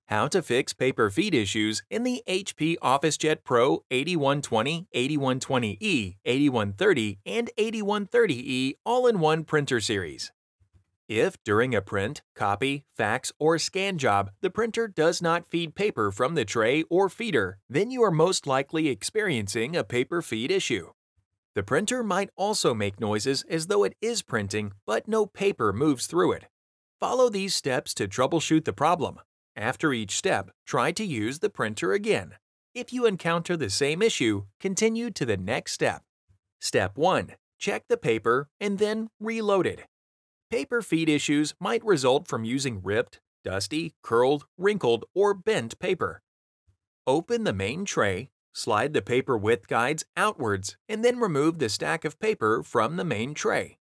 How to fix paper feed issues in the HP OfficeJet Pro 8120, 8120E, 8130, and 8130E all-in-one printer series. If during a print, copy, fax, or scan job the printer does not feed paper from the tray or feeder, then you are most likely experiencing a paper feed issue. The printer might also make noises as though it is printing, but no paper moves through it. Follow these steps to troubleshoot the problem. After each step, try to use the printer again. If you encounter the same issue, continue to the next step. Step 1. Check the paper and then reload it. Paper feed issues might result from using ripped, dusty, curled, wrinkled, or bent paper. Open the main tray, slide the paper width guides outwards, and then remove the stack of paper from the main tray.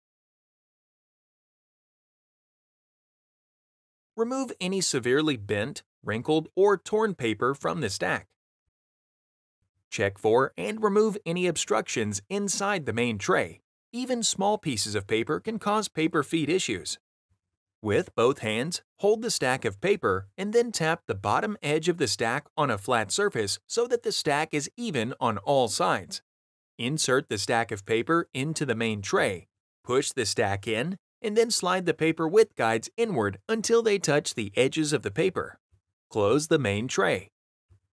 Remove any severely bent, wrinkled, or torn paper from the stack. Check for and remove any obstructions inside the main tray. Even small pieces of paper can cause paper feed issues. With both hands, hold the stack of paper and then tap the bottom edge of the stack on a flat surface so that the stack is even on all sides. Insert the stack of paper into the main tray, push the stack in, and then slide the paper width guides inward until they touch the edges of the paper. Close the main tray.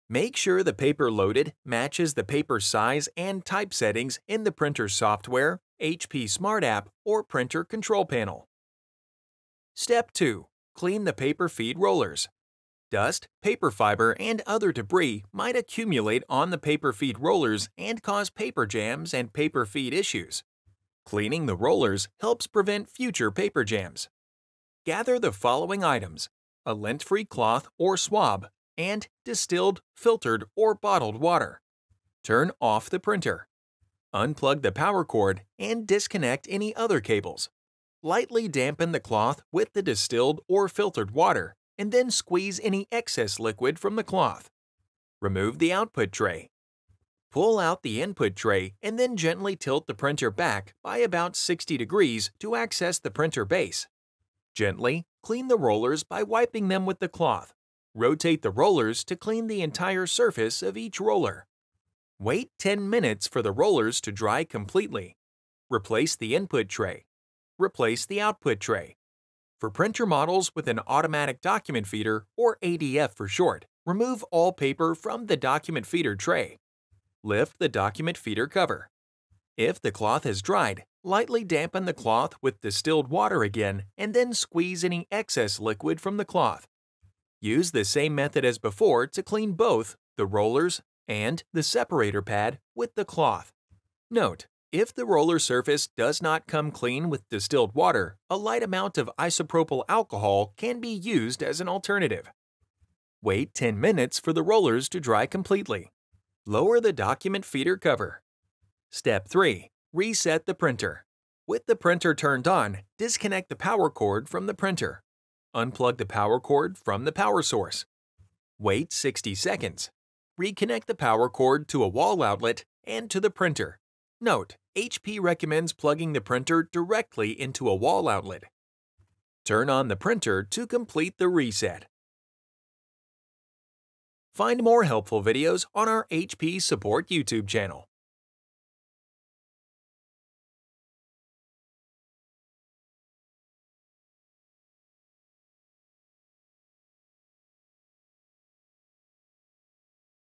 Make sure the paper loaded matches the paper size and type settings in the printer software, HP Smart App, or printer control panel. Step 2. Clean the paper feed rollers. Dust, paper fiber, and other debris might accumulate on the paper feed rollers and cause paper jams and paper feed issues. Cleaning the rollers helps prevent future paper jams. Gather the following items: a lint-free cloth or swab, and distilled, filtered, or bottled water. Turn off the printer. Unplug the power cord and disconnect any other cables. Lightly dampen the cloth with the distilled or filtered water, and then squeeze any excess liquid from the cloth. Remove the output tray. Pull out the input tray and then gently tilt the printer back by about 60 degrees to access the printer base. Gently clean the rollers by wiping them with the cloth. Rotate the rollers to clean the entire surface of each roller. Wait 10 minutes for the rollers to dry completely. Replace the input tray. Replace the output tray. For printer models with an automatic document feeder, or ADF for short, remove all paper from the document feeder tray. Lift the document feeder cover. If the cloth has dried, lightly dampen the cloth with distilled water again and then squeeze any excess liquid from the cloth. Use the same method as before to clean both the rollers and the separator pad with the cloth. Note: if the roller surface does not come clean with distilled water, a light amount of isopropyl alcohol can be used as an alternative. Wait 10 minutes for the rollers to dry completely. Lower the document feeder cover. Step 3. Reset the printer. With the printer turned on, disconnect the power cord from the printer. Unplug the power cord from the power source. Wait 60 seconds. Reconnect the power cord to a wall outlet and to the printer. Note: HP recommends plugging the printer directly into a wall outlet. Turn on the printer to complete the reset. Find more helpful videos on our HP Support YouTube channel.